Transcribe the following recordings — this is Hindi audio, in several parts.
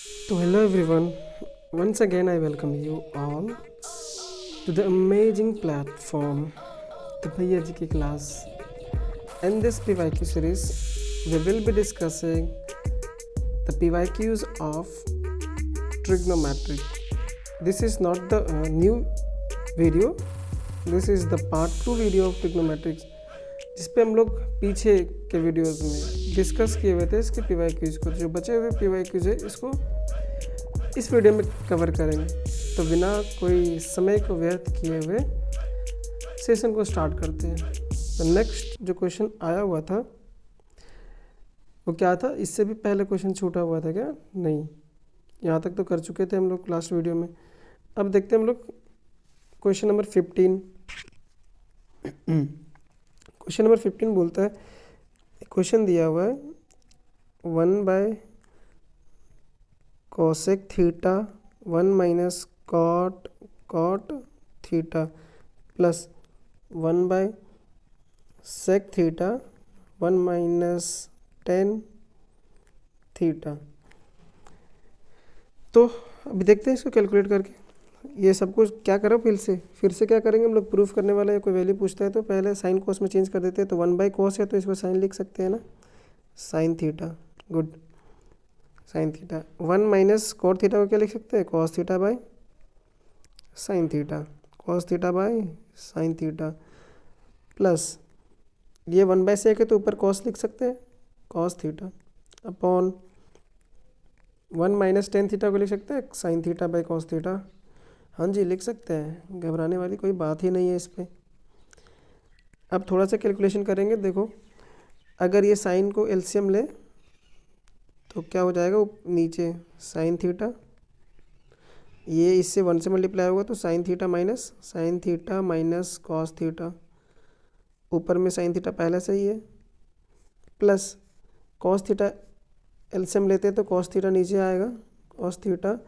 So, hello everyone. Once again, I welcome you all to the amazing platform, the Bhaiya Ji Ki class. In this PYQ series, we will be discussing the PYQs of trigonometry. This is not the new video. This is the part 2 video of trigonometrics, जिस पे हम लोग पीछे के वीडियोस में डिस्कस किए हुए थे इसके PYQs को। जो बचे हुए PYQs है इसको इस वीडियो में कवर करेंगे। तो बिना कोई समय को व्यर्थ किए हुए सेशन को स्टार्ट करते हैं। तो नेक्स्ट जो क्वेश्चन आया हुआ था वो क्या था? इससे भी पहले क्वेश्चन छूटा हुआ था क्या? नहीं, यहाँ तक तो कर चुके थे हम लोग लास्ट वीडियो में। अब देखते हैं हम लोग क्वेश्चन नंबर 15। क्वेश्चन नंबर 15 बोलता है, क्वेश्चन दिया हुआ है 1/cosec theta 1 minus cot theta plus 1/sec theta 1 minus tan theta. तो अभी देखते हैं इसको कैलकुलेट करके। ये सब कुछ क्या करो फिर से क्या करेंगे हम लोग? प्रूफ करने वाला है, कोई वैल्यू पूछता है तो पहले साइन कोस में चेंज कर देते हैं। तो 1/cos है तो इसको साइन लिख सकते हैं ना, sine theta. Good, sine theta. 1 minus cot theta को क्या लिख सकते हैं? Cos theta by sine theta, cos theta by sine theta plus ये 1/sec है तो ऊपर कॉस लिख सकते हैं, cos theta upon 1 minus tan theta को लिख सकते हैं sine theta by cos theta. हाँ जी, लिख सकते हैं, घबराने वाली कोई बात ही नहीं है इस पर। अब थोड़ा सा कैलकुलेशन करेंगे। देखो, अगर ये साइन को एलसीएम ले तो क्या हो जाएगा? नीचे साइन थीटा, ये इससे 1 से मल्टीप्लाई होगा तो sine theta minus cos theta, ऊपर में साइन थीटा पहले से ही है, प्लस कॉस थीटा एलसीएम लेते हैं तो कॉस थीटा नीचे आएगा, कॉस थीटा,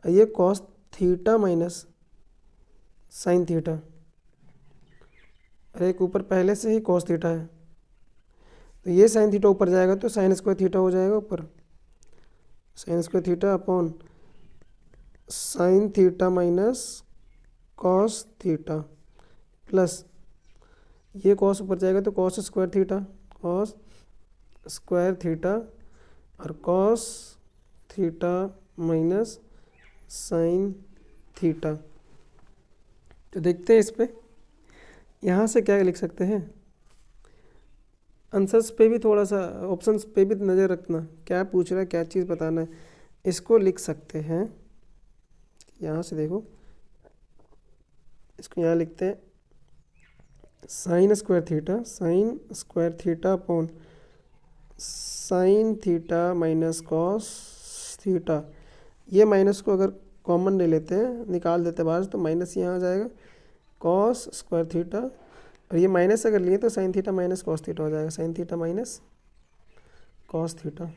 ये cos theta minus sine theta, अरे एक ऊपर पहले से ही कॉस थीटा है तो ये साइन थीटा ऊपर जाएगा तो साइन स्क्वायर थीटा हो जाएगा ऊपर, sign square theta upon sign theta minus cos theta plus ये कॉस ऊपर जाएगा तो कॉस स्क्वायर थीटा और cos theta minus sine theta. तो देखते हैं इस पे, यहाँ से क्या लिख सकते हैं? आंसर्स पे भी थोड़ा सा, ऑप्शंस पे भी नज़र रखना, क्या पूछ रहा है, क्या चीज़ बताना है। इसको लिख सकते हैं, यहाँ से देखो, इसको यहाँ लिखते हैं sin square theta upon sign theta minus cos theta. ये माइनस को अगर कॉमन ले लेते हैं, निकाल देते हैं बाहर, तो माइनस यहाँ आ जाएगा कॉस स्क्वायर थीटा, और ये माइनस अगर लिए तो sine theta minus cos theta हो जाएगा, sign theta minus cos theta.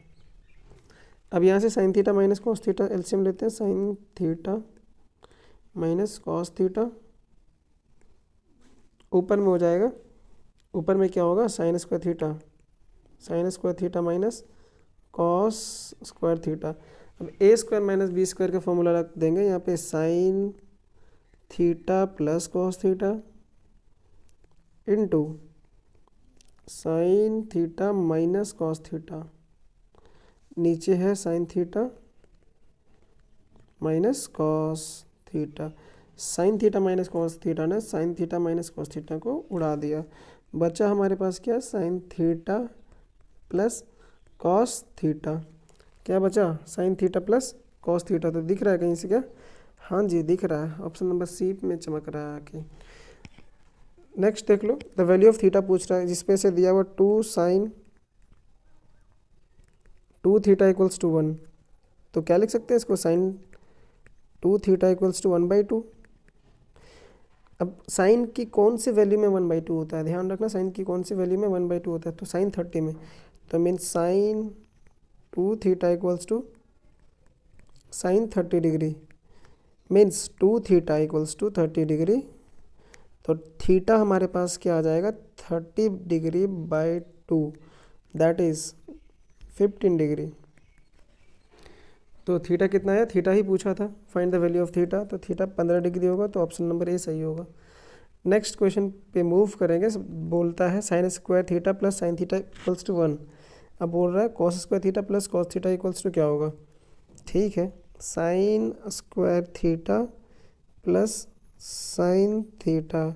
अब यहाँ से sign theta minus cos theta LCM लेते हैं, sine theta minus cos theta, ऊपर में हो जाएगा, ऊपर में क्या होगा? Sign square theta minus cos square theta. अब ए स्क्वायर माइनस बी स्क्वायर का फॉर्मूला रख देंगे यहाँ पे, sign theta plus cos theta into sine theta minus cos theta, नीचे है sine theta minus cos theta. Sine theta minus cos theta ने sine theta minus cos theta को उड़ा दिया, बचा हमारे पास क्या? Sine theta plus cos theta. क्या बचा? Sine theta plus cos theta. तो दिख रहा है कहीं से क्या? हाँ जी, दिख रहा है, ऑप्शन नंबर सी में चमक रहा है आके। नेक्स्ट देख लो, द वैल्यू ऑफ थीटा पूछ रहा है, जिसमें से दिया हुआ 2 साइन 2 थीटा इक्वल्स टू 1। तो क्या लिख सकते हैं इसको? Sine 2 theta equals to 1/2। अब साइन की कौन सी वैल्यू में 1/2 होता है? ध्यान रखना, साइन की कौन सी वैल्यू में 1/2 होता है? तो साइन 30 में। तो mean sine 2 theta equals to sine 30 degree, means 2 theta equals to 30 degree. तो थीटा हमारे पास क्या आ जाएगा? 30 degree by 2, that is 15 degree. तो थीटा कितना है, थीटा ही पूछा था, find the value of theta, तो थीटा 15 डिग्री होगा, तो ऑप्शन नंबर ए सही होगा। नेक्स्ट क्वेश्चन पे मूव करेंगे। बोलता है sine square theta plus sine theta equals to 1। अब बोल रहा है cos square theta plus cos theta equals to क्या होगा। ठीक है, sine square theta plus sine theta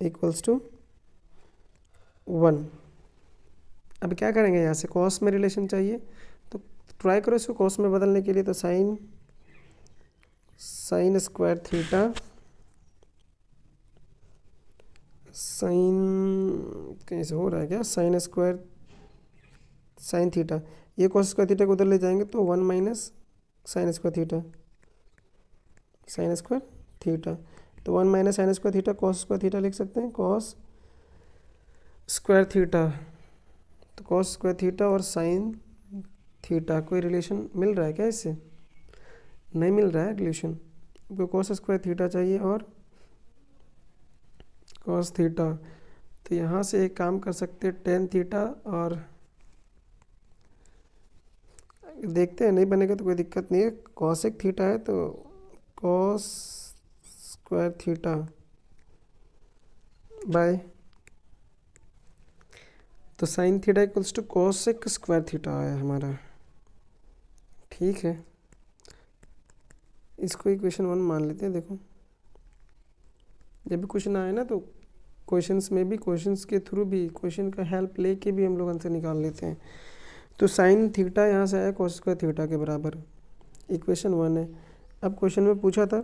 equals to 1। अब क्या करेंगे, यहाँ से कॉस में रिलेशन चाहिए, तो ट्राई करो इसको कॉस में बदलने के लिए। तो साइन स्क्वायर थीटा साइन कैसे हो रहा है क्या, साइन स्क्वायर साइन थीटा, ये कॉस स्क्वायर थीटा को उधर ले जाएंगे तो 1 minus sin square theta, sign square theta, तो 1 minus sin square theta cos square theta लिख सकते हैं, कॉस स्क्वायर थीटा। तो कॉस स्क्वायर थीटा और साइन थीटा कोई रिलेशन मिल रहा है क्या इससे, नहीं मिल रहा है रिलेशन, क्योंकि कॉस स्क्वायर थीटा चाहिए और कॉस थीटा। तो यहाँ से एक काम कर सकते हैं, टेन थीटा, और देखते हैं नहीं बनेगा तो कोई दिक्कत नहीं है, कॉसेक थीटा है तो कॉस स्क्वायर थीटा बाय, तो sine theta equals to cosec square theta आया हमारा। ठीक है, इसको इक्वेशन 1 मान लेते हैं। देखो जब भी क्वेश्चन आए ना तो क्वेश्चंस में भी, क्वेश्चंस के थ्रू भी, क्वेश्चन का हेल्प लेके भी हम लोग आंसर निकाल लेते हैं। तो साइन थीटा यहाँ से आया कॉस स्क्वायर थीटा के बराबर, इक्वेशन 1 है। अब क्वेश्चन में पूछा था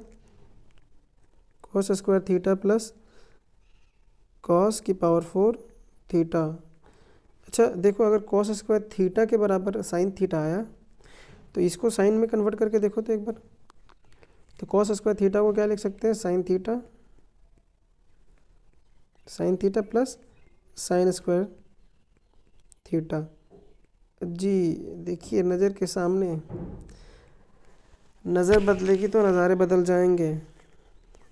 cos square theta plus cos की पावर 4 थीटा। अच्छा देखो, अगर कॉस स्क्वायर थीटा के बराबर साइन थीटा आया तो इसको साइन में कन्वर्ट करके देखो तो एक बार। तो कॉस स्क्वायर थीटा को क्या लिख सकते हैं, sine theta plus sine square theta. जी देखिए, नज़र के सामने, नज़र बदलेगी तो नज़ारे बदल जाएंगे,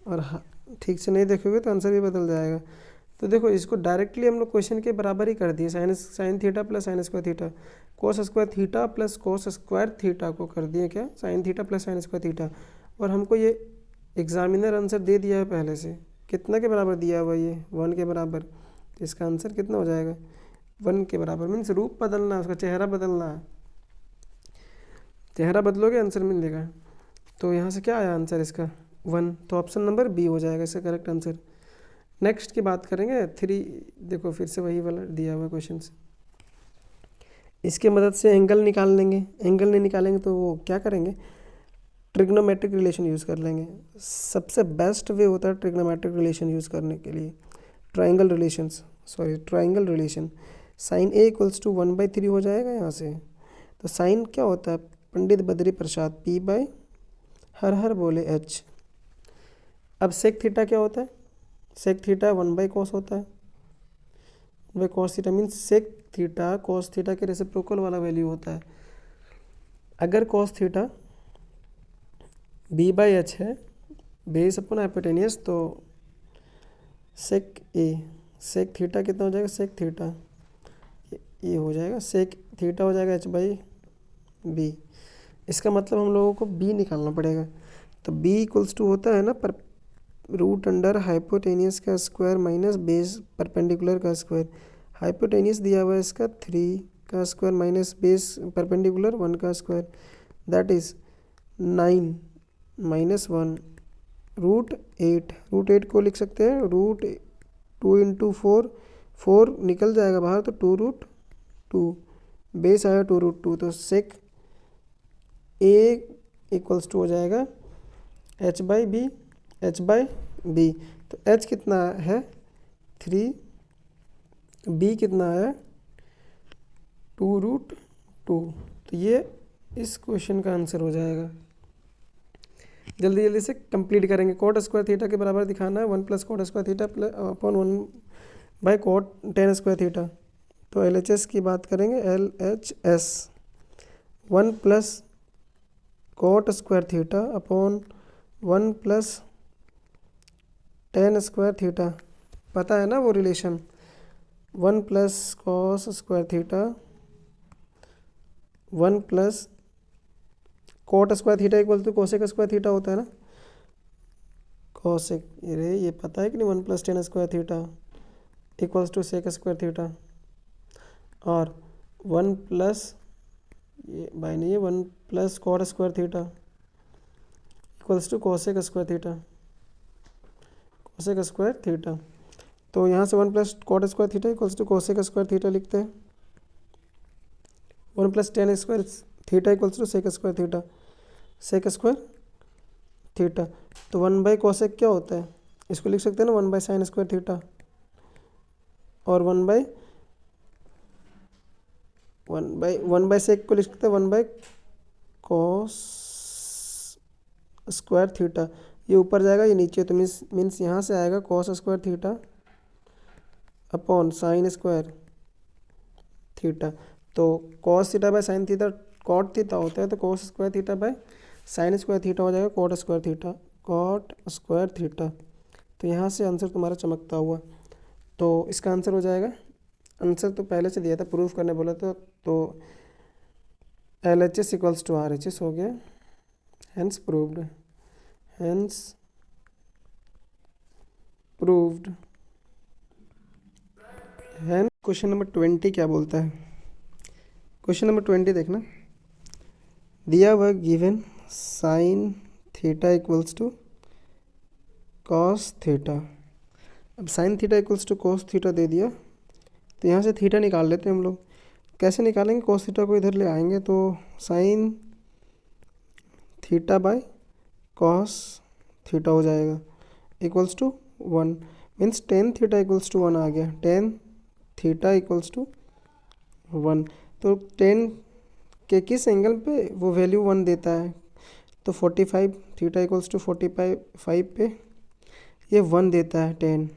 और ठीक से नहीं देखोगे तो आंसर भी बदल जाएगा। तो देखो इसको डायरेक्टली हम लोग क्वेश्चन के बराबर ही कर दिए, sign theta plus sine square theta, cos square theta plus cos square theta को कर दिए क्या, sine theta plus sine square theta. और हमको ये एग्जामिनर आंसर दे दिया है पहले से, कितना के बराबर दिया हुआ, ये 1 के बराबर। तो इसका आंसर कितना हो जाएगा, 1 के बराबर, मीन्स रूप बदलना, उसका चेहरा बदलना, चेहरा बदलोगे आंसर मिलेगा। तो यहाँ से क्या आया आंसर इसका 1, तो ऑप्शन नंबर बी हो जाएगा इसका करेक्ट आंसर। नेक्स्ट की बात करेंगे 3। देखो फिर से वही वाला दिया हुआ क्वेश्चन, इसके मदद से एंगल निकाल लेंगे। एंगल नहीं निकालेंगे तो वो क्या करेंगे, ट्रिग्नोमेट्रिक रिलेशन यूज़ कर लेंगे। सबसे बेस्ट वे होता है ट्रिग्नोमेट्रिक रिलेशन यूज़ करने के लिए, triangle relation. Sine A equals to 1/3 हो जाएगा यहाँ से। तो साइन क्या होता है, पंडित बद्री प्रसाद, पी बाय हर हर बोले एच। अब सेक थीटा क्या होता है, सेक थीटा 1/cos होता है, by cos theta, means sec theta cos theta के रेसिप्रोकल वाला वैल्यू होता है। अगर कॉस थीटा b/h है, बेस अपन हाइपोटेनियस, तो सेक थीटा कितना हो जाएगा, सेक थीटा ये हो जाएगा, सेक थीटा हो जाएगा h/b। इसका मतलब हम लोगों को b निकालना पड़ेगा। तो b इक्वल्स टू होता है ना पर रूट अंडर हाइपोटेनियस का स्क्वायर माइनस बेस परपेंडिकुलर का स्क्वायर। हाइपोटेनियस दिया हुआ है इसका 3 का स्क्वायर माइनस बेस परपेंडिकुलर 1 का square, that is 9 minus 1 root 8 को लिख सकते हैं रूट 2 इंटू 4 निकल जाएगा बाहर, तो 2√2, बेस आया 2√2, तो सेक ए इक्वल्स टू हो जाएगा h/b। तो h कितना है 3, b कितना है 2√2, तो ये इस क्वेश्चन का आंसर हो जाएगा। जल्दी जल्दी से कंप्लीट करेंगे। कॉट स्क्वायर थीटा के बराबर दिखाना है 1 + cot square theta upon 1/cot tan square theta. तो LHS की बात करेंगे, LHS 1 + cot square theta upon 1 + tan square theta, पता है ना वो relation, 1 + cos square theta 1 + cot square theta equal to cosec square theta होता है ना। कोसेक, अरे ये पता है कि नहीं, 1 + tan square theta equals to sec square theta, और 1 प्लस, ये बाई नहीं है, 1 + cot square theta equals to cosec square theta, cosec square theta. तो यहाँ से 1 + cot square theta equals to cosec square theta लिखते हैं। 1 + tan square theta equals to sec square theta, sec square theta. तो 1/कोसेक क्या होता है, इसको लिख सकते हैं ना 1/sin स्क्वायर थीटा, और 1/सेक को लिख सकते हैं 1/cos स्क्वायर थीटा। ये ऊपर जाएगा, ये नीचे, तो मीन्स यहाँ से आएगा cos square theta upon sine square theta. तो cos theta by sine theta cot theta होता है, तो cos square theta by sine square theta हो जाएगा cot square theta, cot square theta. तो यहाँ से आंसर तुम्हारा चमकता हुआ, तो इसका आंसर हो जाएगा, आंसर तो पहले से दिया था, प्रूफ करने बोला था, तो LHS इक्वल्स टू RHS हो गया, हेंस प्रूव्ड, हेंस प्रूव्ड। है क्वेश्चन नंबर 20 क्या बोलता है, क्वेश्चन नंबर 20 देखना, दिया हुआ given sine theta equals to cos theta. अब sine theta equals to cos theta दे दिया, तो यहाँ से थीटा निकाल लेते हैं हम लोग। कैसे निकालेंगे, कॉस थीटा को इधर ले आएंगे, तो sine theta by cos theta हो जाएगा equals to 1, means tan theta equals to 1 आ गया, टेन थीटा इक्वल्स टू 1। तो टेन के किस एंगल पे वो वैल्यू 1 देता है, तो 45, थीटा इक्वल्स टू 45 पे ये 1 देता है 10।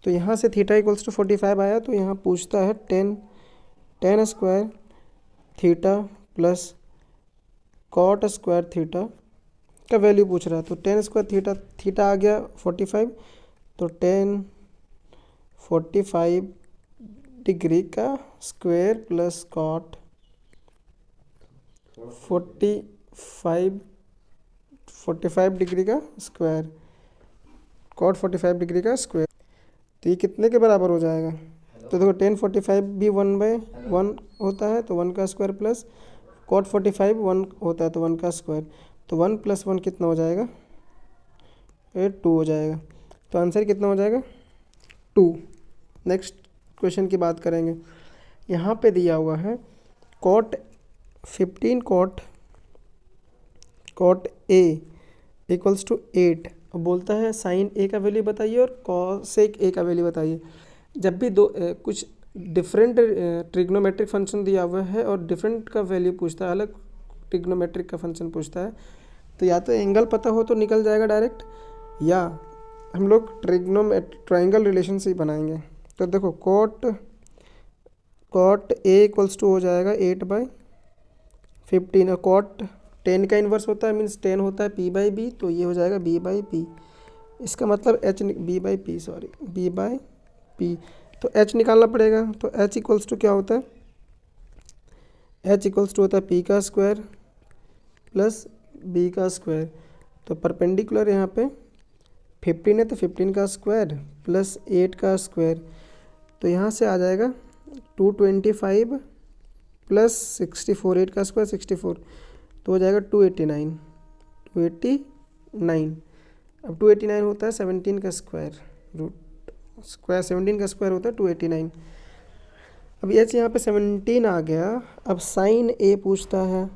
तो यहाँ से थीटा इक्वल्स टू 45 आया, तो यहाँ पूछता है tan square theta plus cot square theta का वैल्यू पूछ रहा है। तो टेन स्क्वायर थीटा आ गया 45, तो 45 डिग्री का स्क्वायर प्लस कॉट 45 डिग्री का स्क्वायर, कॉट 45 डिग्री का स्क्वायर। तो ये कितने के बराबर हो जाएगा, तो देखो 1045 भी 1/1 होता है, तो 1 का स्क्वायर प्लस कॉट 45 1 होता है, तो 1 का स्क्वायर, तो 1 + 1 कितना हो जाएगा, 2 हो जाएगा। तो आंसर कितना हो जाएगा, 2। नेक्स्ट क्वेश्चन की बात करेंगे, यहाँ पे दिया हुआ है cot 15 cot A equals to 8। अब बोलता है साइन ए का वैल्यू बताइए और कॉसेक ए का वैल्यू बताइए। जब भी कुछ डिफरेंट ट्रिग्नोमेट्रिक फंक्शन दिया हुआ है और डिफरेंट का वैल्यू पूछता है, अलग ट्रिग्नोमेट्रिक का फंक्शन पूछता है, तो या तो एंगल पता हो तो निकल जाएगा डायरेक्ट, या हम लोग ट्राइंगल रिलेशन से ही बनाएंगे। तो देखो कॉट ए इक्वल्स टू हो जाएगा 8/15, और कॉट 10 का इन्वर्स होता है, मीन्स 10 होता है P/B, तो ये हो जाएगा B/P। इसका मतलब B/P। तो H निकालना पड़ेगा, तो H इक्वल्स टू क्या होता है, H इक्वल्स टू होता है P का स्क्वायर प्लस B का स्क्वायर। तो परपेंडिकुलर यहाँ पे 15 है, तो 15 का स्क्वायर प्लस 8 का स्क्वायर, तो यहाँ से आ जाएगा 225 प्लस 64, 8 का स्क्वायर 64, तो हो जाएगा 289। अब 289 होता है 17 का स्क्वायर, रूट स्क्वायर 17 का स्क्वायर होता है 289। अब एच यहाँ पे 17 आ गया। अब साइन ए पूछता है,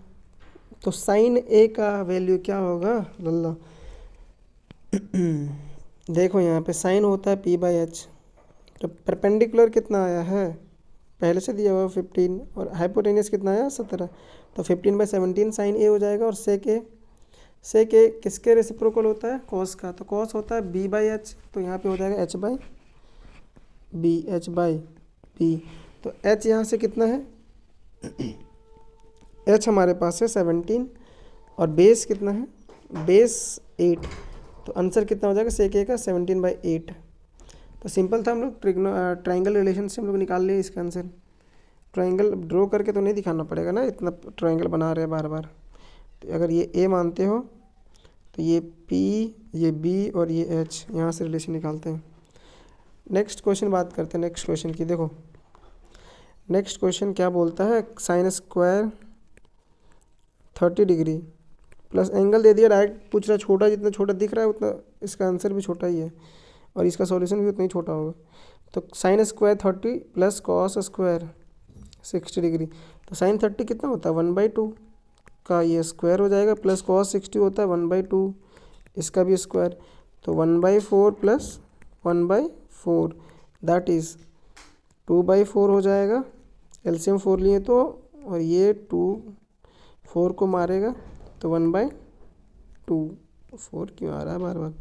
तो साइन ए का वैल्यू क्या होगा लल्ला। देखो यहाँ पे साइन होता है P/H, तो परपेंडिकुलर कितना आया है, पहले से दिया हुआ 15, और हाइपोटेनियस कितना आया 17, तो 15/17 साइन ए हो जाएगा। और सेक ए किसके रेसिप्रोकल होता है, कॉस का, तो कॉस होता है B/H, तो यहाँ पे हो जाएगा H/B। तो H यहाँ से कितना है, H हमारे पास है 17, और बेस कितना है, बेस 8, तो आंसर कितना हो जाएगा सेक ए का 17/8। तो सिंपल था, हम लोग ट्राइंगल रिलेशन से हम लोग निकाल लिए इसका आंसर। ट्राइंगल ड्रॉ करके तो नहीं दिखाना पड़ेगा ना, इतना ट्राइंगल बना रहे हैं बार बार, तो अगर ये ए मानते हो तो ये पी, ये बी और ये एच, यहाँ से रिलेशन निकालते हैं। नेक्स्ट क्वेश्चन बात करते हैं नेक्स्ट क्वेश्चन की। देखो नेक्स्ट क्वेश्चन क्या बोलता है, sine square 30 degree plus angle दे दिया, डायरेक्ट पूछ रहा छोटा, जितना छोटा दिख रहा है उतना इसका आंसर भी छोटा ही है और इसका सॉल्यूशन भी उतना ही छोटा होगा। तो sine square 30 plus cos square 60 degree, तो साइन 30 कितना होता है 1/2 का ये स्क्वायर हो जाएगा, प्लस कॉस 60 होता है 1/2 इसका भी स्क्वायर, तो 1/4 प्लस 1/4 दैट इज़ 2/4 हो जाएगा। एलसीएम 4 लिए तो, और ये 2 4 को मारेगा तो 1/2, 4 क्यों आ रहा है बार बार,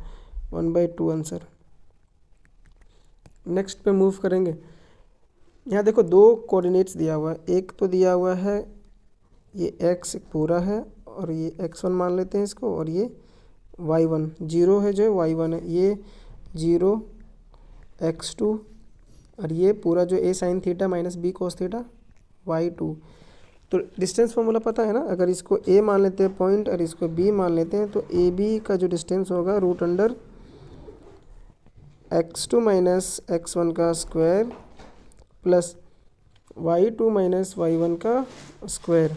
1/2 आंसर। नेक्स्ट पे मूव करेंगे। यहाँ देखो दो कोऑर्डिनेट्स दिया हुआ है, एक तो दिया हुआ है ये x पूरा है और ये x1 मान लेते हैं इसको, और ये y1 जीरो है जो y1 है, ये 0 x2 और ये पूरा जो a sign theta minus b cos theta y2। तो डिस्टेंस फॉर्मूला पता है ना, अगर इसको a मान लेते हैं पॉइंट और इसको b मान लेते हैं तो ए बी का जो डिस्टेंस होगा root under x2 minus x1 का square plus y2 minus y1 का स्क्वायर।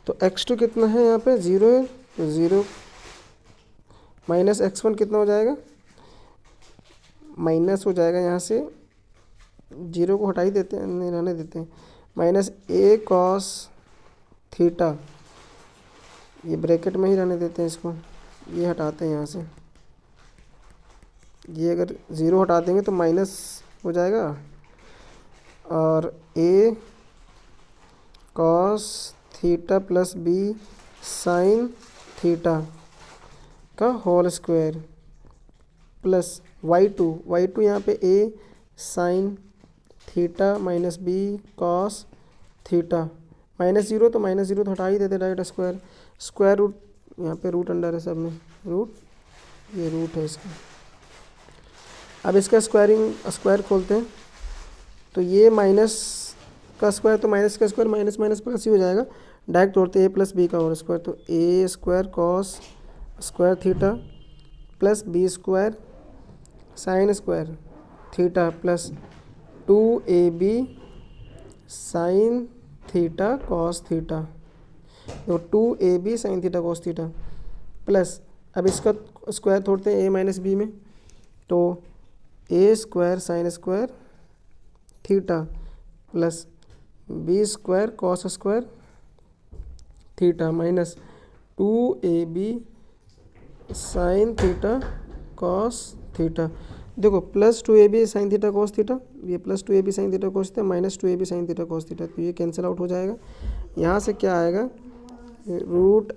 तो x2 कितना है यहाँ पे 0 है, तो 0 माइनस x1 कितना हो जाएगा, माइनस हो जाएगा, यहाँ से 0 को हटा ही देते हैं, नहीं रहने देते हैं, माइनस a कॉस थीटा, ये ब्रैकेट में ही रहने देते हैं इसको, ये हटाते हैं यहाँ से, ये अगर 0 हटा देंगे तो माइनस हो जाएगा, और a cos theta plus b sine theta का होल स्क्वायर प्लस y2 यहाँ पे a sign theta minus b cos theta, -0 तो -0 तो हटा ही देते डायरेक्ट स्क्वायर, स्क्वायर रूट यहाँ पे रूट अंडर है सब में, रूट, ये रूट है इसका। अब इसका स्क्वायर खोलते हैं तो ये माइनस का स्क्वायर, तो माइनस का स्क्वायर माइनस माइनस प्लस ही हो जाएगा, डायरेक्ट तोड़ते a प्लस बी का होल स्क्वायर, तो a square cos square theta plus b square sine square theta plus 2ab sine theta cos theta, तो 2ab sine theta cos theta plus, अब इसका स्क्वायर तोड़ते हैं a माइनस बी में, तो a square sine square theta plus b square cos square theta minus 2ab sine theta cos theta. देखो plus 2ab sine theta cos theta, ये plus 2ab sine theta cos theta minus 2ab sine theta cos theta, तो ये कैंसिल आउट हो जाएगा। यहाँ से क्या आएगा, रूट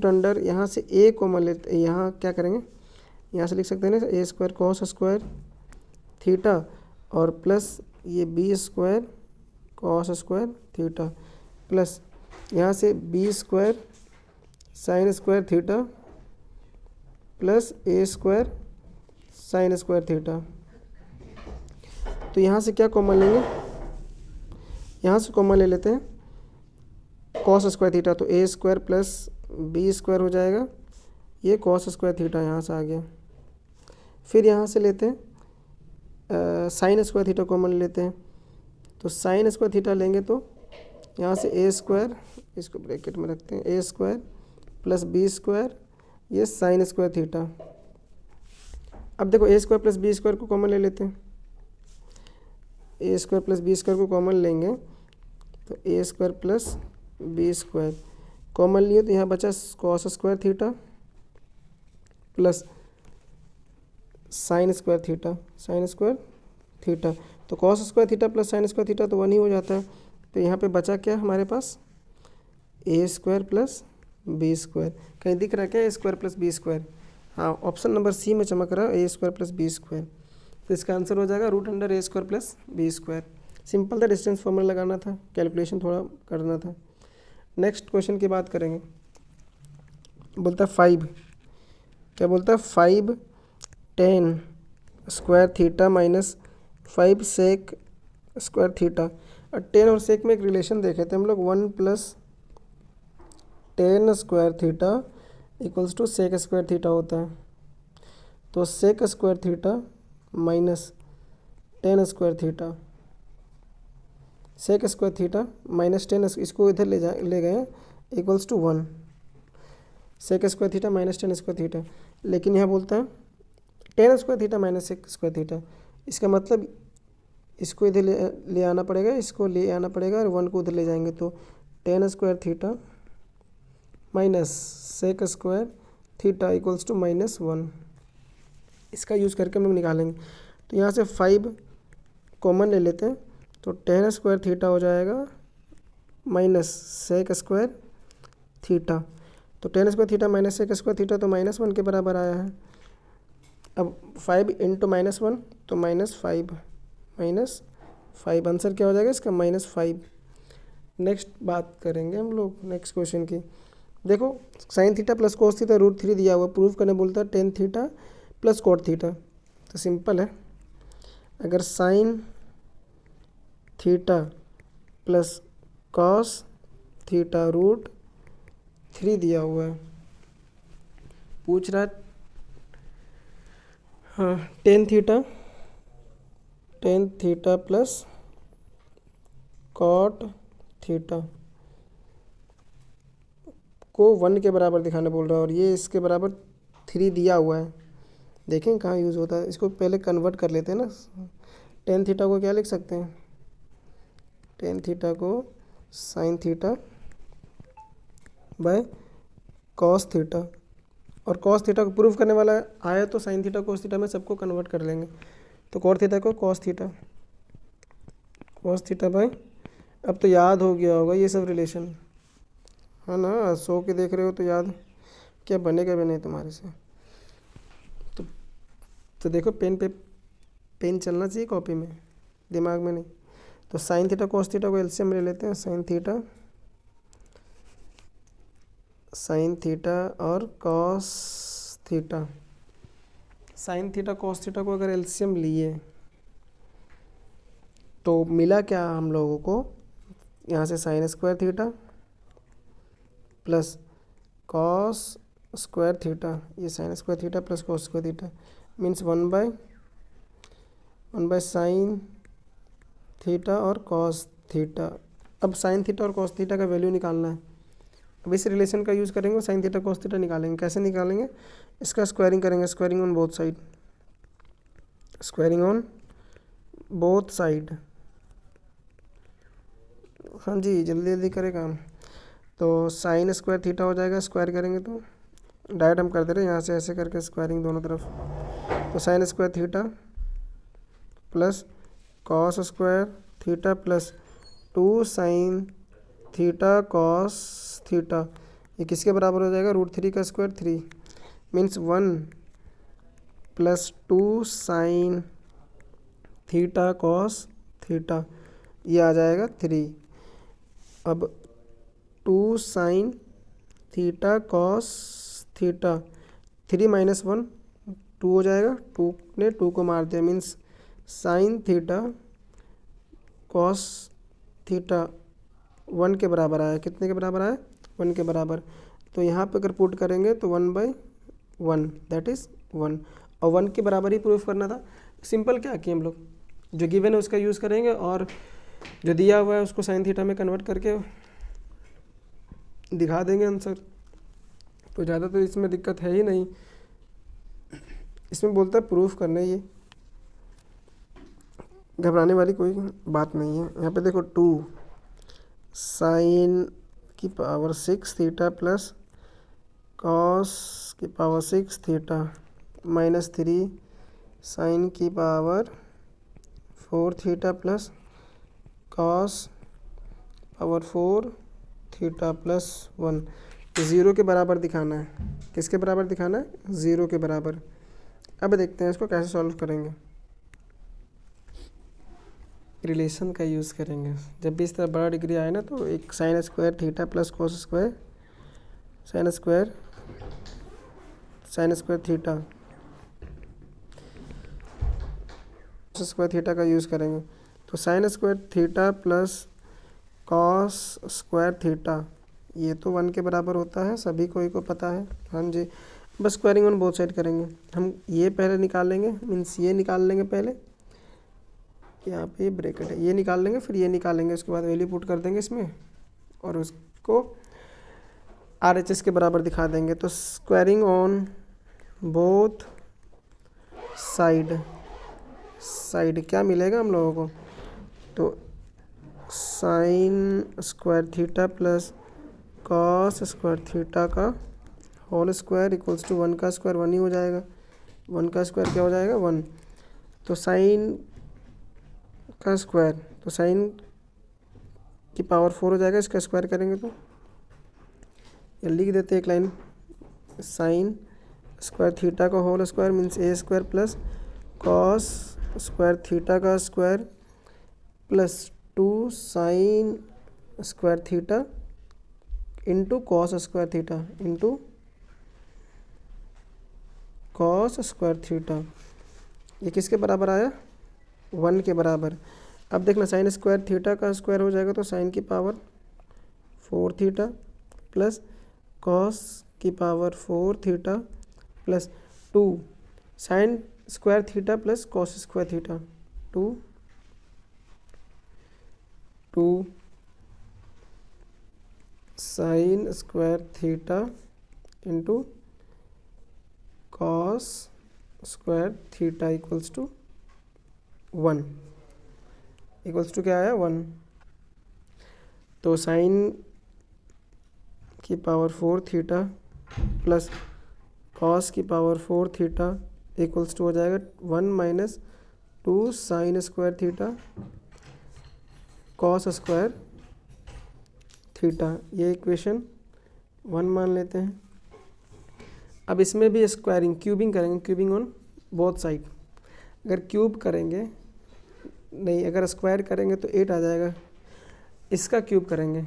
अंडर यहाँ से a कॉमन लेते, यहाँ क्या करेंगे, यहाँ से लिख सकते हैं ना a square cos square theta और प्लस ये b square cos square theta plus यहाँ से b square sine square theta plus a square sine square theta. तो यहाँ से क्या कॉमन लेंगे, यहाँ से कॉमन ले लेते हैं कॉस स्क्वायर थीटा, तो a square plus b square हो जाएगा, ये कॉस स्क्वायर थीटा यहाँ से आ गया। फिर यहाँ से लेते हैं साइन स्क्वायर थीटा कॉमन लेते हैं, तो साइन स्क्वायर थीटा लेंगे तो यहाँ से a स्क्वायर, इसको ब्रैकेट में रखते हैं, a square plus b square, ये साइन स्क्वायर थीटा। अब देखो a square plus b square को कॉमन ले लेते हैं, a square plus b square को कॉमन लेंगे तो a square plus b square common लिए, तो यहाँ बचा cos square theta plus sine square theta, तो cos square theta plus sine square theta तो 1 ही हो जाता है। तो यहाँ पे बचा क्या हमारे पास, a square plus b square, कहीं दिख रहा है क्या a square plus b square, हाँ ऑप्शन नंबर सी में चमक रहा है a square plus b square, तो इसका आंसर हो जाएगा root under a square plus b square. Simple था, डिस्टेंस फॉर्मूला लगाना था, कैलकुलेशन थोड़ा करना था। नेक्स्ट क्वेश्चन की बात करेंगे, बोलता है 5, क्या बोलता है 5 tan square theta minus 5 sec square theta. और टेन और सेक में एक रिलेशन देखे थे हम लोग, 1 + tan square theta equals to sec square theta होता है। तो sec square theta minus tan square theta, sec square theta minus tan, इसको इधर ले गए equals to 1, sec square theta minus tan square theta. लेकिन यहाँ बोलता है tan square theta minus sec square theta, इसका मतलब इसको इधर ले आना पड़ेगा, इसको ले आना पड़ेगा और 1 को उधर ले जाएंगे। तो tan square theta minus sec square theta equals to -1, इसका यूज़ करके हम लोग निकालेंगे। तो यहाँ से 5 कॉमन ले लेते हैं, तो टेन स्क्वायर थीटा हो जाएगा माइनस सेक स्क्वायर थीटा। तो tan square theta minus sec square theta तो -1 के बराबर आया है। अब 5 इंटू -1 तो -5 आंसर क्या हो जाएगा इसका -5। नेक्स्ट बात करेंगे हम लोग नेक्स्ट क्वेश्चन की। देखो sin theta plus cos theta √3 दिया हुआ, प्रूफ करने बोलता है tan theta plus cot theta. तो सिंपल है, अगर sin theta plus cos theta √3 दिया हुआ है, पूछ रहा है हाँ tan theta plus cot theta को 1 के बराबर दिखाने बोल रहा है, और ये इसके बराबर 3 दिया हुआ है। देखें कहाँ यूज़ होता है, इसको पहले कन्वर्ट कर लेते हैं ना। टेन थीटा को क्या लिख सकते हैं, टेन थीटा को sign theta by cos theta, और कॉस थीटा को प्रूफ करने वाला आया तो साइन थीटा कोस थीटा में सबको कन्वर्ट कर लेंगे। तो कॉट थीटा को कॉस थीटा बाय, अब तो याद हो गया होगा ये सब रिलेशन, है ना। सो के देख रहे हो तो याद क्या बनेगा भी नहीं तुम्हारे से। तो देखो पेन चलना चाहिए कॉपी में, दिमाग में नहीं। तो साइन थीटा कोस थीटा को एलसीएम ले लेते हैं, साइन थीटा और cos theta. Sine theta cos theta को अगर एलसीएम लिए तो मिला क्या हम लोगों को, यहाँ से sign square theta plus cos square theta, ये sine square theta plus cos square theta means 1/1 sine theta और कॉस थीटा। अब साइन थीटा और कॉस थीटा का वैल्यू निकालना है। अब इस रिलेशन का यूज़ करेंगे, साइन थीटा कॉस थीटा निकालेंगे। कैसे निकालेंगे, इसका स्क्वायरिंग करेंगे, squaring on both side, squaring on both side. हाँ जी जल्दी जल्दी करें काम। तो साइन स्क्वायर थीटा हो जाएगा, स्क्वायर करेंगे तो डायरेक्ट हम कर दे रहे हैं यहाँ से ऐसे करके स्क्वायरिंग दोनों तरफ। तो sine square theta plus cos square theta plus 2 sign theta cos theta, ये किसके बराबर हो जाएगा, √3 का square 3 means 1 plus 2 sign theta cos theta, ये आ जाएगा 3। अब 2 साइन थीटा कॉस थीटा, 3 - 1 2 हो जाएगा, 2 ने 2 को मार दिया means sign theta cos theta 1 के बराबर आया। कितने के बराबर आया, 1 के बराबर। तो यहाँ पे अगर पुट करेंगे तो 1/1 दैट इज़ 1, और 1 के बराबर ही प्रूफ करना था। सिंपल क्या किए हम लोग, जो गिवन है उसका यूज़ करेंगे और जो दिया हुआ है उसको साइन थीटा में कन्वर्ट करके दिखा देंगे आंसर। तो ज़्यादा तो इसमें दिक्कत है ही नहीं। इसमें बोलता है प्रूफ करने, ये घबराने वाली कोई बात नहीं है। यहाँ पे देखो 2 साइन की पावर 6 थीटा प्लस कॉस की पावर 6 थीटा -3 साइन की power 4 theta plus cos power 4 theta plus 1। 0 के बराबर दिखाना है, किसके बराबर दिखाना है, 0 के बराबर। अब देखते हैं इसको कैसे सॉल्व करेंगे। रिलेशन का यूज़ करेंगे, जब भी इस तरह बड़ा डिग्री आए ना तो एक sign square theta plus cos square sine square theta square theta का यूज़ करेंगे। तो sine square theta plus cos square theta ये तो 1 के बराबर होता है, सभी को पता है। हाँ जी, बस स्क्वायरिंग ऑन बोथ साइड करेंगे हम। ये पहले निकाल लेंगे, मीन्स ये निकाल लेंगे पहले, यहाँ पे ब्रैकेट है, ये निकाल लेंगे, फिर ये निकालेंगे, उसके बाद वैल्यू पुट कर देंगे इसमें और उसको RHS के बराबर दिखा देंगे। तो स्क्वायरिंग ऑन बोथ साइड क्या मिलेगा हम लोगों को, तो sine square theta plus cos square theta का होल स्क्वायर इक्वल्स टू 1 का स्क्वायर 1 ही हो जाएगा। 1 का स्क्वायर क्या हो जाएगा 1। तो साइन का स्क्वायर, तो साइन की पावर 4 हो जाएगा, इसका स्क्वायर करेंगे तो ये लिख देते हैं एक लाइन, साइन स्क्वायर थीटा का whole square means A square plus cos square theta का square plus 2 sign square theta into cos square theta into cos square theta. ये किसके बराबर आया 1 के बराबर। अब देखना साइन स्क्वायर थीटा का स्क्वायर हो जाएगा तो साइन की पावर 4 थीटा प्लस कॉस की power 4 theta plus 2 sign square theta plus cos square theta 2 sign square theta into cos square theta equals to 1, equals to क्या आया 1। तो साइन की पावर 4 थीटा प्लस कॉस की पावर 4 थीटा इक्वल्स टू हो जाएगा 1 minus 2 sign square theta cos square theta. ये इक्वेशन 1 मान लेते हैं। अब इसमें भी स्क्वायरिंग क्यूबिंग करेंगे, क्यूबिंग ऑन बोथ साइड। अगर क्यूब करेंगे, नहीं अगर स्क्वायर करेंगे तो 8 आ जाएगा, इसका क्यूब करेंगे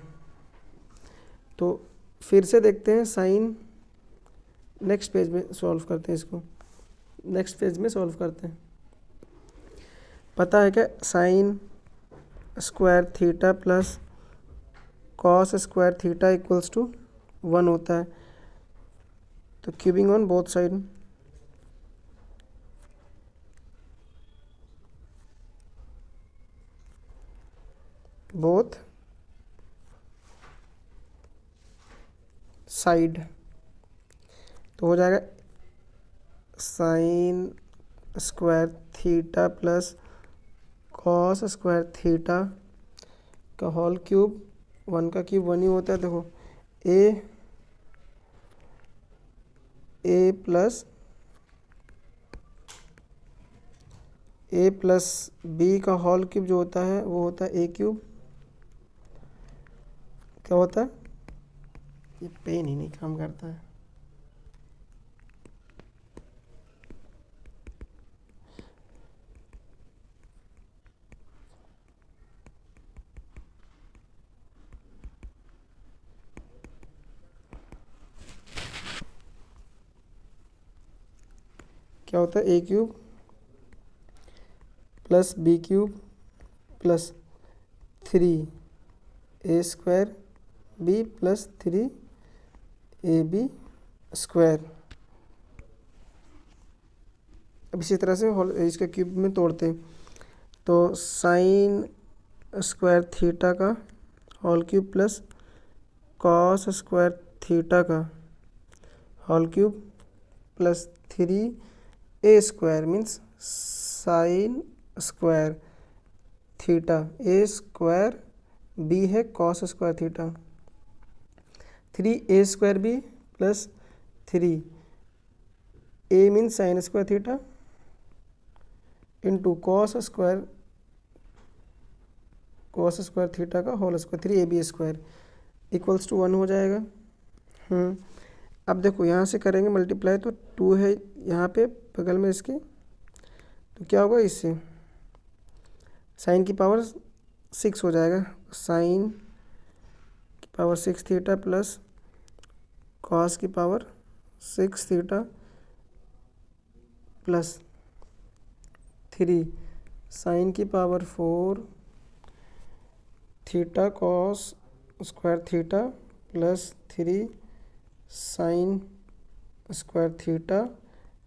तो फिर से देखते हैं साइन, नेक्स्ट पेज में सॉल्व करते हैं इसको, नेक्स्ट पेज में सॉल्व करते हैं। पता है क्या sin square theta plus cos square theta equals to 1 होता है। तो cubing on both side, both side तो हो जाएगा sin square theta plus cos square theta का होल क्यूब, 1 का क्यूब 1 ही होता है। देखो ए प्लस बी का होल क्यूब जो होता है वो होता है ए क्यूब। क्या होता है, ये पेन ही नहीं काम करता है। क्या होता है A cube plus B cube plus 3 A square B plus 3 AB square. अब इसी तरह से इसके क्यूब में तोड़ते हैं तो साइन स्क्वायर थीटा का whole cube plus cos square theta का whole cube plus 3A square means sine square theta, A square B है cos square theta, 3A square B plus 3A means sine square theta into cos square theta का whole square 3AB square equals to 1 हो जाएगा। अब देखो यहाँ से करेंगे मल्टीप्लाई तो 2 है यहाँ पे बगल में इसके, तो क्या होगा इससे साइन की पावर 6 हो जाएगा, साइन की पावर 6 थीटा प्लस कॉस की पावर 6 थीटा प्लस 3 साइन की power 4 theta cos square theta plus 3 sin square theta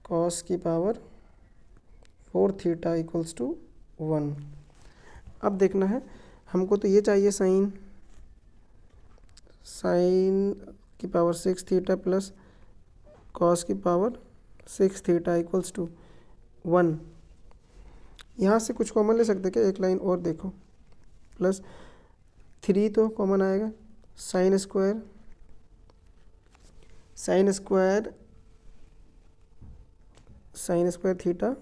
cos की पावर 4 थीटा इक्वल्स टू 1। अब देखना है हमको, तो ये चाहिए साइन की पावर 6 थीटा प्लस कॉस की पावर 6 थीटा इक्वल्स टू 1। यहाँ से कुछ कॉमन ले सकते क्या? एक लाइन और देखो, प्लस 3 तो कॉमन आएगा, sign square theta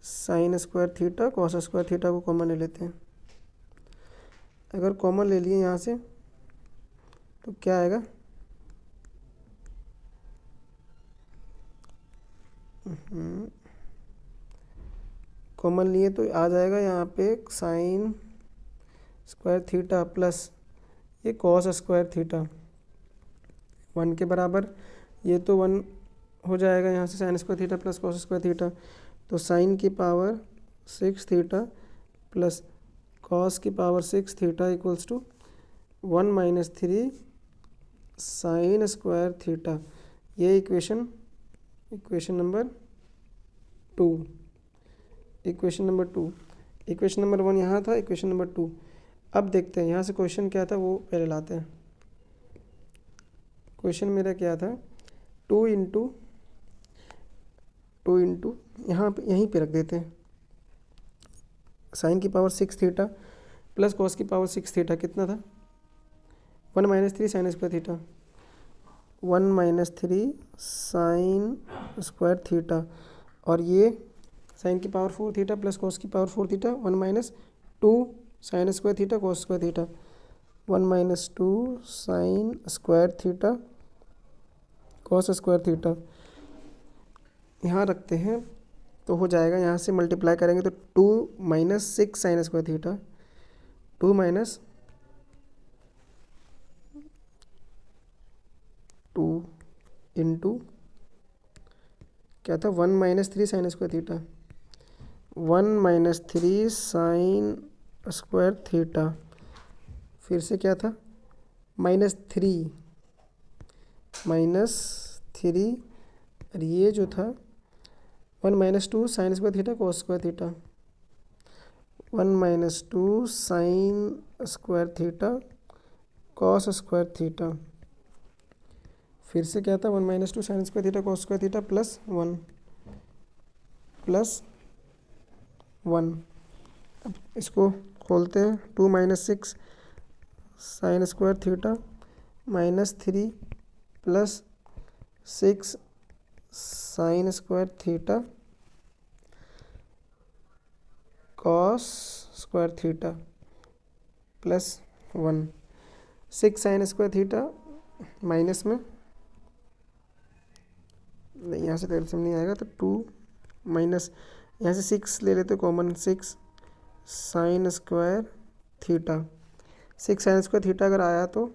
sign square theta cos square theta को कॉमन ले लेते हैं। अगर कॉमन ले लिए यहाँ से तो क्या आएगा? कॉमन लिए तो आ जाएगा यहाँ पे साइन स्क्वायर थीटा प्लस ये कॉस स्क्वायर थीटा 1 के बराबर। ये तो 1 हो जाएगा यहाँ से, sign square theta plus cos square theta, तो साइन की पावर 6 थीटा प्लस कॉस की power 6 theta equals to 1 minus 3 sin square theta. ये इक्वेशन नंबर 2। इक्वेशन नंबर 1 यहाँ था, इक्वेशन नंबर 2। अब देखते हैं यहाँ से क्वेश्चन क्या था वो पहले लाते हैं। क्वेश्चन मेरा क्या था? 2 इंटू यहाँ पे यहीं पे रख देते हैं, साइन की पावर 6 थीटा प्लस कॉस की पावर 6 थीटा कितना था? 1 minus 3 sin square theta, 1 minus 3 sin square theta, और ये साइन की पावर 4 थीटा प्लस कॉस की power 4 theta, 1 minus 2 sign square theta cos square theta, 1 minus 2 sign square theta cos square theta. यहाँ रखते हैं तो हो जाएगा, यहाँ से मल्टीप्लाई करेंगे तो 2 minus 6 sign square theta, 2 minus 2 into क्या था? 1 minus 3 sin square theta, 1 minus 3 sin square theta, फिर से क्या था? माइनस 3 और ये जो था 1 minus 2 sign square theta cos square theta, 1 minus 2 sign square theta cos square theta, फिर से क्या था? 1 minus 2 sign square theta cos square theta plus 1। अब इसको खोलते हैं, 2 minus 6 sign square theta minus 3 plus 6 sign square theta cos square theta plus 1। 6 sign square theta minus में नहीं, यहाँ से एल्सियम नहीं आएगा, तो 2 माइनस यहाँ से 6 ले लेते common, 6 sign square theta, 6 sign square theta अगर आया तो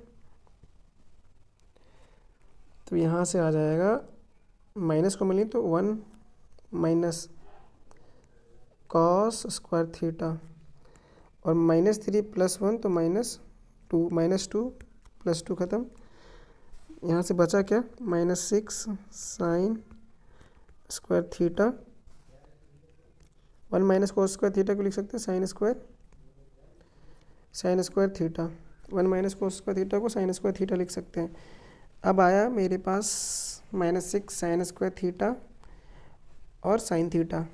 यहाँ से आ जाएगा माइनस कॉमन लिए तो 1 माइनस कॉस स्क्वायर थीटा, और माइनस 3 प्लस 1 तो माइनस 2 प्लस 2 ख़त्म। यहाँ से बचा क्या? Minus 6 sign square theta, 1 minus cos square theta को लिख सकते हैं sin square theta, 1 minus cos square theta को साइन स्क्वायर थीटा लिख सकते हैं। अब आया मेरे पास माइनस 6 साइन स्क्वायर थीटा और साइन थीटा,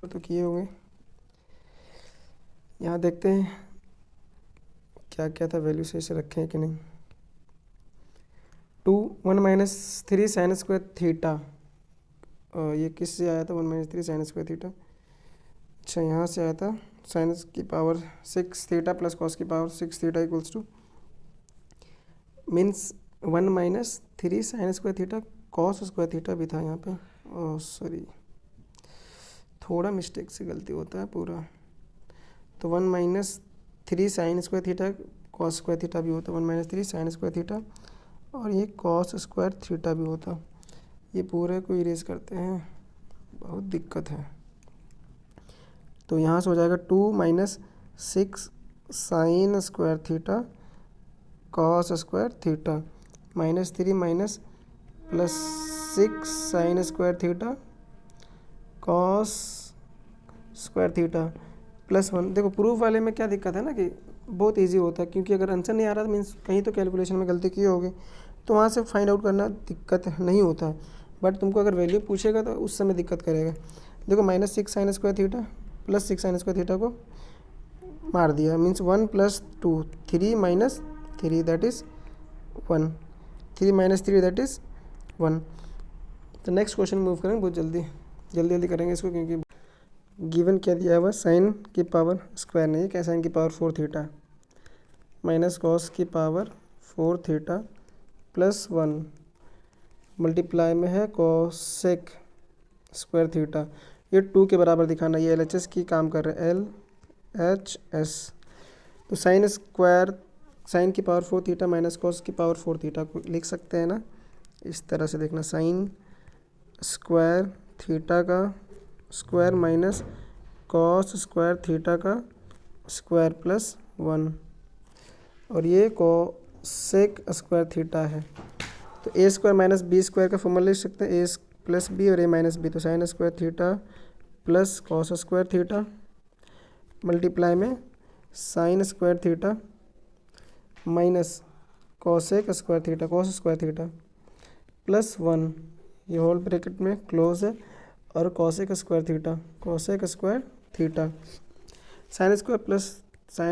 तो किए होंगे। यहाँ देखते हैं क्या क्या था, वैल्यू सही से रखे हैं कि नहीं। 1 माइनस 3 साइन स्क्वायर थीटा, ये किससे आया था? 1 माइनस 3 साइन स्क्वायर थीटा, अच्छा यहाँ से आया था, साइन की पावर 6 थीटा प्लस कॉस की power 6 theta equals two means 1 minus 3 sin square theta cos square theta भी था यहाँ पे, ओह सॉरी, थोड़ा मिस्टेक से गलती होता है पूरा, तो 1 minus 3 sin square theta cos square theta भी होता, 1 माइनस 3 साइन स्क्वायर थीटा और ये कॉस स्क्वायर थीटा भी होता। ये पूरे को इरेज करते हैं, बहुत दिक्कत है। तो यहाँ से हो जाएगा 2 minus 6 sign square theta cos square theta -3 minus plus 6 sign square theta cos square theta +1। देखो प्रूफ वाले में क्या दिक्कत है ना कि बहुत इजी होता है, क्योंकि अगर आंसर नहीं आ रहा तो मीन्स कहीं तो कैलकुलेशन में गलती की होगी, तो वहाँ से फाइंड आउट करना दिक्कत नहीं होता है। बट तुमको अगर वैल्यू पूछेगा तो उस समय दिक्कत करेगा। देखो -6 sign square theta plus 6 sign square theta को मार दिया, means 1 + 2 3 - 3 that is 1, 3 - 3 that is 1। तो नेक्स्ट क्वेश्चन मूव करेंगे, बहुत जल्दी करेंगे इसको, क्योंकि गिवन क्या दिया हुआ, साइन की पावर स्क्वायर नहीं है, क्या साइन की पावर 4 थीटा माइनस कॉस की पावर 4 थीटा +1 मल्टीप्लाई में है कॉसेक स्क्वायर थीटा। ये 2 के बराबर दिखाना, ये LHS की काम कर रहे हैं, LHS। तो साइन की पावर 4 थीटा माइनस कॉस की पावर 4 थीटा को लिख सकते हैं ना, इस तरह से देखना, साइन स्क्वायर थीटा का square minus cos square theta का स्क्वायर +1, और ये कोसेक स्क्वायर थीटा है। तो a² - b² का फॉर्मूला लिख सकते हैं, a + b और a - b। तो sine square theta plus cos square theta multiply में sine square theta minus cosec square theta cos square theta +1, ये होल ब्रैकेट में क्लोज है, और cosec square theta sign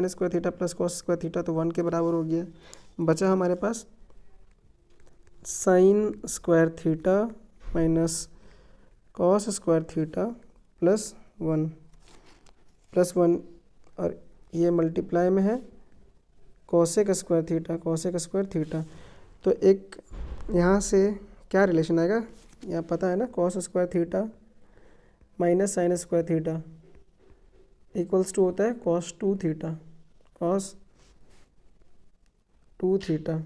square theta plus cos square theta तो 1 के बराबर हो गया। बचा हमारे पास sine square theta minus cos square theta +1 और ये मल्टीप्लाई में है कॉसेक स्क्वायर थीटा। तो एक यहाँ से क्या रिलेशन आएगा, यहाँ पता है ना, cos square theta minus sin square theta equals to होता है कॉस 2 थीटा।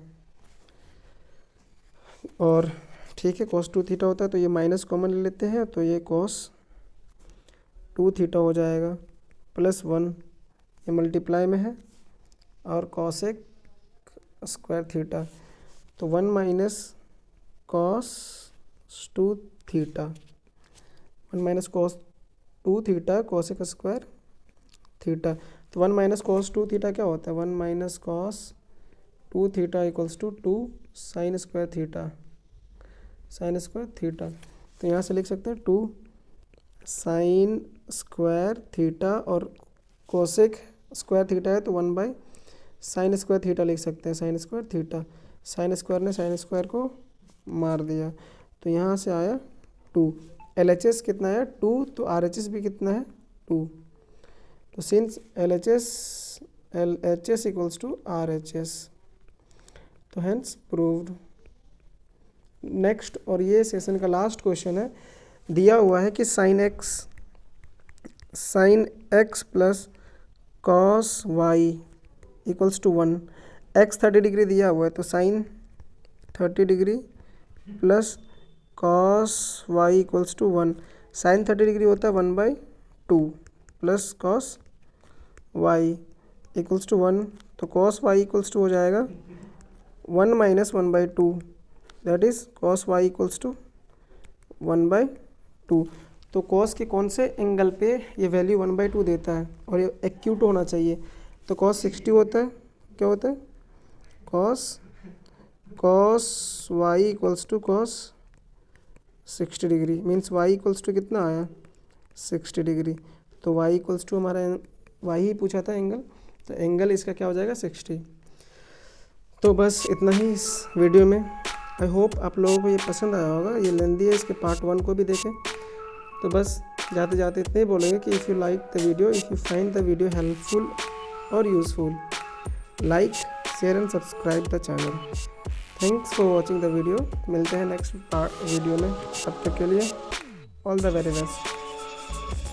और ठीक है, cos 2 थीटा होता है, तो ये माइनस कॉमन ले लेते हैं, तो ये cos 2 थीटा हो जाएगा +1, ये मल्टीप्लाई में है, और कॉसेक स्क्वायर थीटा, तो 1 minus cos 2 theta, 1 minus cos 2 theta cosec square theta. तो 1 माइनस cos 2 थीटा क्या होता है, 1 minus cos 2 theta equals to 2 sign square theta. तो यहाँ से लिख सकते हैं 2 साइन स्क्वायर थीटा, और कोसेक स्क्वायर थीटा है तो 1 साइन स्क्वायर थीटा लिख सकते हैं, sin square theta. Sign square ने साइन स्क्वायर को मार दिया, तो यहाँ से आया 2। LHS कितना है 2, तो RHS भी कितना है 2। तो since LHS equals to RHS, तो हेंस प्रूव्ड। नेक्स्ट, और ये सेशन का लास्ट क्वेश्चन है, दिया हुआ है कि sin x plus cos y equals to 1। X 30 degree दिया हुआ है, तो sin 30 degree plus cos y equals to 1। Sin 30 degree होता है 1/2 plus cos y equals to 1, तो कॉस वाई इक्वल्स टू हो जाएगा 1 minus 1/2, that is cos y equals to 1/2। तो कॉस के कौन से एंगल पे ये वैल्यू 1/2 देता है, और ये एक्यूट होना चाहिए, तो कॉस 60 होता है, क्या होता है cos y equals to cos 60 degree, means y equals to कितना आया 60 डिग्री। तो वाई इक्वल्स टू हमारा वाई ही पूछा था एंगल, तो एंगल इसका क्या हो जाएगा 60। तो बस इतना ही इस वीडियो में। आई होप आप लोगों को ये पसंद आया होगा, ये लेंदी है, इसके पार्ट 1 को भी देखें। तो बस जाते जाते इतने ही बोलेंगे कि if you like the video, if you find the video helpful और useful, like share and subscribe the channel. Thanks for watching the video. मिलते हैं नेक्स्ट वीडियो में, तब तक के लिए ऑल द वेरी बेस्ट।